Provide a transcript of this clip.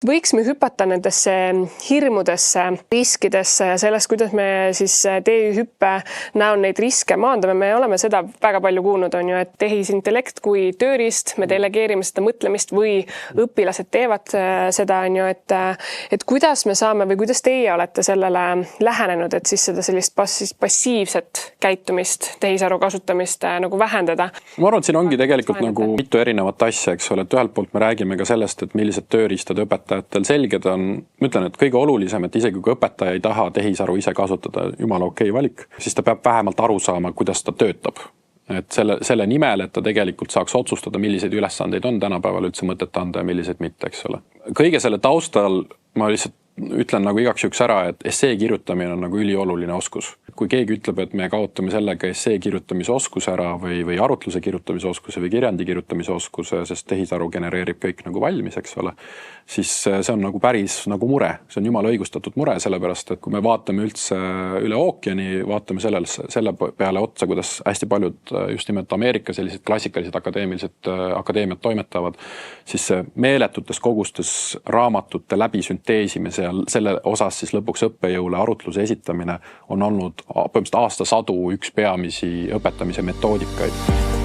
võiks me hüpata nendesse hirmudesse, riskidesse ja sellest, kuidas me siis teehüppe näol neid riske maandame. Me oleme seda väga palju kuulnud, on ju, et tehisintellekt kui tööriist, me delegeerime seda mõtlemist või õpilased teevad seda, on ju, et kuidas me saame või kuidas teie olete sellele lähenenud, et siis seda sellist passiivset käitumist, tehisaru kasutamist nagu vähendada? Ma arvan, et siin ongi tegelikult nagu mitu erinevat asja, eks ole, et ühelt poolt me räägime ka sellest, et millised tööriistad õpetajatel selged on. Ma ütlen, et kõige olulisem, et isegi kui õpetaja ei taha tehisaru ise kasutada, jumala okei valik, siis ta peab vähemalt aru saama, kuidas ta töötab. Et selle nimel, et ta tegelikult saaks otsustada, milliseid ülesandeid on tänapäeval üldse mõtet anda ja milliseid mitte, eks ole. Kõige selle taustal ma lihtsalt ütlen nagu igaks juhuks ära, et essee kirjutamine on nagu ülioluline oskus. Kui keegi ütleb, et me kaotame sellega essee kirjutamise oskuse ära või arutluse kirjutamise oskuse või kirjandi kirjutamise oskuse, sest tehisaru genereerib kõik nagu valmis, eks ole, siis see on nagu päris nagu mure. See on jumala õigustatud mure, sellepärast, et kui me vaatame üldse üle ookeani, vaatame selle peale otsa, kuidas hästi paljud just nimelt Ameerika sellised klassikalised akadeemiad toimetavad, siis meeletutes kogustes raamatute läbisünteesimise ja selle osas siis lõpuks õppejõule arutluse esitamine on olnud põhimõtteliselt aastasadu üks peamisi õpetamise metoodikaid.